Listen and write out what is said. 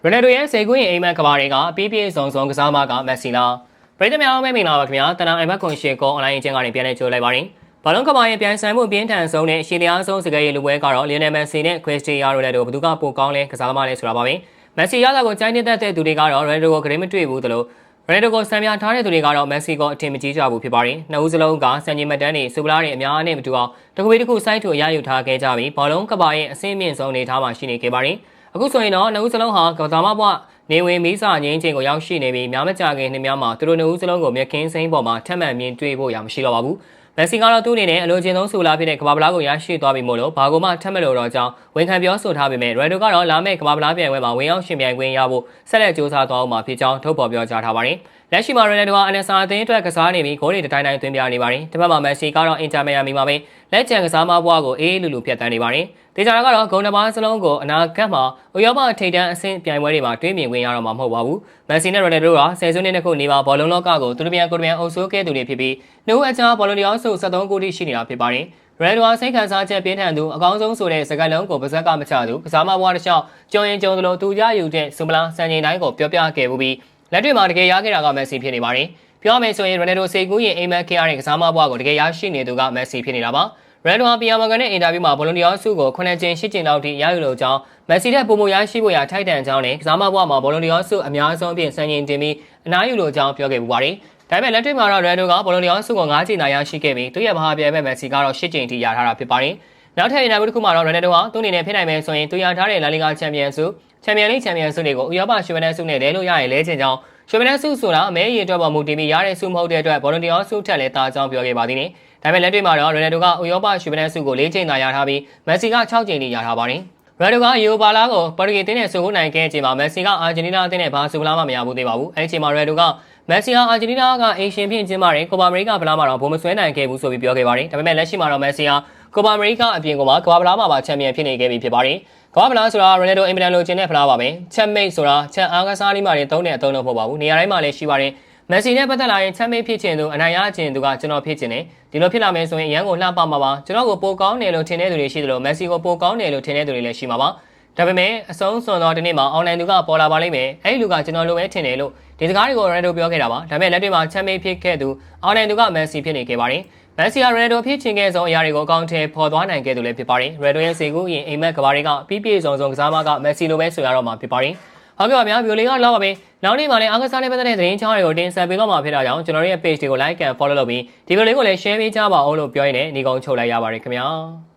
ရိုနယ်ဒိုရဲ့စေကွင်းအိမ်မက်ကဘာတွေကပြည့်ပြည့်စုံစုံကစားမကမက်ဆီလာပြည်သူများမဲမင်လာပါခင်ဗျာတနင်္လာနေ့ကွန်ရှေကောအွန်လိုင်းအချင်းကနေပြန်လည်ကြိုလိုက်ပါရင်ဘာလုံးကဘာရဲ့ပြန်ဆိုင်မှုပြင်းထန်ဆုံးနဲ့ရှီလျားဆုံးစကားရေးလူပွဲကတော့လီယိုနယ်မက်ဆီနဲ့ခရစ္စတီယာနိုရိုနယ်ဒိုဘယ်သူကပိုကောင်းလဲကစားသမားလဲဆိုတာပါပဲမက်ဆီရတာကိုကြိုင်းနေတဲ့သူတွေကတော့ရိုနယ်ဒိုကိုဂရိမတွေ့ဘူးတလို့ရိုနယ်ဒိုကိုစံပြထားတဲ့သူတွေကတော့မက်ဆီကိုအထင်မကြီးကြဘူးဖြစ်ပါတယ်နှစ်ဦးစလုံးကစံချိန်မတန်းနေစူပလာတွေအများနဲ့မတူအောင်တကွေးတစ်ခုစိုက်ထူရယူထားခဲ့ကြပြီးဘာလုံးကဘာရဲ့အဆင့်မြင့်ဆုံးနေထားမှရှိနေခဲ့ပါတယ်အခုဆိုရင်တော့နှစ်ဦးစလုံးဟာကစားမဘွားနေဝင်မီးစာငင်းချင်းကိုရောက်ရှိနေပြီးများမကြခင်နှစ်များမှာသူတို့နှစ်ဦးစလုံးကိုမြက်ခင်းစိမ်းပေါ်မှာထပ်မံမြင်တွေ့ဖို့ရမရှိတော့ပါဘူးမက်ဆီကတော့သူ့အနေနဲ့အလိုချင်ဆုံးဆူလာဖြစ်တဲ့ကမ္ဘာပလားကိုရရှိသွားပြီမို့လို့ဘာကိုမှထပ်မလို့တော့ကြောင်းဝန်ခံပြောဆိုထားပေမဲ့ရိုက်ဒိုကတော့လာမယ့်ကမ္ဘာပလားပြိုင်ပွဲမှာဝင်ရောက်ရှင်ပြိုင်ခွင့်ရဖို့ဆက်လက်ကြိုးစားသွားအောင်မှာဖြစ်ကြောင်းထုတ်ဖော်ပြောကြားထားပါတယ်လက်ရှိမှာရိုနယ်ဒိုကအန်ဆာအသင်းအတွက်ကစားနေပြီးဂိုးတွေတိုင်းတိုင်းသွင်းပြနေပါတယ်တစ်ဖက်မှာမက်ဆီကတော့အင်တာမီယာမီမှာပဲလက်ကျန်ကစားမဘွားကိုအေးလူလူဖြတ်တန်းနေပါတယ်ဒေတာကတော့ဂုံတစ်ပါးစလုံးကိုအနာဂတ်မှာဥရောပထိပ်တန်းအဆင့်ပြိုင်ပွဲတွေမှာတွေးမြင်ခွင့်ရတော့မှာမဟုတ်ပါဘူးမက်ဆီနဲ့ရိုနယ်ဒိုကဆယ်စုနှစ်နှစ်ခုနေပါဘောလုံးလောကကိုသူတို့ပြန်ကိုယ်ပြန်အုပ်စိုးခဲ့သူတွေဖြစ်ပြီးနှုတ်အချာဘောလုံးတရားစု73ဂိုးထိရှိနေတာဖြစ်ပါတယ်ရိုနယ်ဒိုကစိတ်ခံစားချက်ပြင်းထန်သူအကောင်းဆုံးဆိုတဲ့စကားလုံးကိုပါဇက်ကမချသူကစားမဘွားတစ်လျှောက်ကြုံရင်ကြုံသလိုသူရယူတဲ့စူမလာစံချိန်တိုင်းကိုပြောပြခဲ့ပြီးလက်တွေ့မှာတကယ်ရခဲ့တာကမက်ဆီဖြစ်နေပါတယ်ပြောမယ်ဆိုရင်ရိုနယ်ဒိုစေကူးရင်အိမ်မက်ခဲ့ရတဲ့ကစားမဘွားကိုတကယ်ရရှိနေသူကမက်ဆီဖြစ်နေတာပါရိုနယ်ဒိုဟာပီယာမဂန်နဲ့အင်တာဗျူးမှာဘောလုံးတရားစုကို9ကြိမ်10ကြိမ်လောက်ထိရယူလို့ကြောင်းမက်ဆီတဲ့ပုံမရရှိဖို့ရထိုက်တန်ကြောင်းနဲ့ကစားမဘွားမှာဘောလုံးတရားစုအများဆုံးအပြင်စံချိန်တင်ပြီးအနားယူလို့ကြောင်းပြောခဲ့ပူပါတယ်ဒါပေမဲ့လက်တွေ့မှာတော့ရိုနယ်ဒိုကဘောလုံးတရားစုကို9ကြိမ်သာရရှိခဲ့ပြီးသူ့ရဲ့မဟာပြိုင်ပွဲမက်ဆီကတော့10ကြိမ်ထိရထားတာဖြစ်ပါတယ်နောက်ထပ်အင်တာဗျူးတစ်ခုမှာတော့ရိုနယ်ဒိုဟာသူ့အနေနဲ့ဖြစ်နိုင်မယ်ဆိုရင်သူရထားတဲ့လာလီဂါချန်ပီယံဆုချန်ပီယံလိချန်ပီယံဆုတွေကိုဥရောပရွှေမန်းဆုနဲ့လဲလို့ရရင်လဲချင်ကြောင်းရွှေမန်းဆုဆိုတာအမဲရည်အတွက်ပေါ်မူတည်ပြီးရတဲ့ဆုမဟုတ်တဲ့အတွက်ဘောလုံးတရားဆုထက်လဲတာကြောင်းပြောခဲ့ပါသေးတယ်ဒါပေမဲ့လက်တွေ့မှာတော့ရိုနယ်ဒိုကဥရောပရွှေမန်းဆုကို4ကြိမ်သာရထားပြီးမက်ဆီက6ကြိမ်ထိရထားပါတယ်ရိုနယ်ဒိုကယူပါလာကိုပေါ်တူဂီတင်းနဲ့ဆုကိုနိုင်ခဲ့ချိန်မှာမက်ဆီကအာဂျင်တီးနားတင်းနဲ့ဘာဆုဖလားမှမရဘူးသေးပါဘူးအဲဒီချိန်မှာရိုနယ်ဒိုကမက်ဆီဟာအာဂျင်တီးနားကအိမ်ရှင်ဖြစ်ကျင်းပတဲ့ကိုပါအမေရိကဖလားမှာတော့ဘုံမဆွဲနိုင်ခဲ့ဘူးဆိုပြီးပြောခဲ့ပါတယ်ဒါပေမဲ့လက်ရှိမှာတော့မက်ဆီဟာကိုပါအမေရိကအပြင်ကမှာကမ္ဘာဖလားမှာပါချန်ပီယံဖြစ်နေခဲ့ပြီဖြစ်ပါတယ်ကမ္ဘာဖလားဆိုတာရိုနယ်ဒိုအင်မတန်လိုချင်တဲ့ဖလားပါပဲချက်မိတ်ဆိုတာချက်အားကစားနည်းမှာတုံးတဲ့အသုံးတော့မဟုတ်ပါဘူးနေရာတိုင်းမှာလည်းရှိပါတယ်မက်ဆီနဲ့ပတ်သက်လာရင်ချက်မိတ်ဖြစ်ချင်သူအနိုင်ရချင်သူကကျွန်တော်ဖြစ်ချင်တယ်ဒီလိုဖြစ်လာမယ်ဆိုရင်အရန်ကိုလှပမှာပါကျွန်တော်ကိုပိုကောင်းတယ်လို့ထင်တဲ့သူတွေရှိသလိုမက်ဆီကိုပိုကောင်းတယ်လို့ထင်တဲ့သူတွေလည်းရှိမှာပါဒါပေမဲ့အဆုံးစွန်သောဒီနေ့မှာအွန်လိုင်းသူကပေါ်လာပါလိမ့်မယ်အဲ့ဒီလူကကျွန်တော်လိုပဲထင်တယ်လို့ဒီစကားတွေကိုရိုနယ်ဒိုပြောခဲ့တာပါဒါပေမဲ့လက်တွေ့မှာချက်မိတ်ဖြစ်ခဲ့သူအွန်လိုင်းသူကမက်ဆီဖြစ်နေခဲ့ပါတယ်မက်ဆီကရိုနယ်ဒိုဖြစ်ချင်ခဲ့ဆုံးအရာတွေကိုအကောင့်ထဲပေါ်သွားနိုင်ခဲ့သူလည်းဖြစ်ပါတယ်ရိုနယ်ဒိုရဲ့စေကူရင်အိမ်မက်ကဘာတွေကပြည့်ပြည့်စုံစုံကစားမကမက်ဆီလိုပဲဆိုရတော့မှာဖြစ်ပါတယ်ဟုတ်ကဲ့ပါဗျာဗီဒီယိုလေးကတော့ပါပဲနောက်နေ့မှာလည်းအားကစားနဲ့ပတ်သက်တဲ့သတင်းချောင်းတွေကိုတင်ဆက်ပေးတော့မှာဖြစ်တာကြောင့်ကျွန်တော်တို့ရဲ့ page တွေကို like and follow လုပ်ပြီးဒီဗီဒီယိုလေးကိုလည်း share ပေးကြပါအောင်လို့ပြောရင်းနဲ့ညီကုန်းချုပ်လိုက်ရပါတယ်ခင်ဗျာ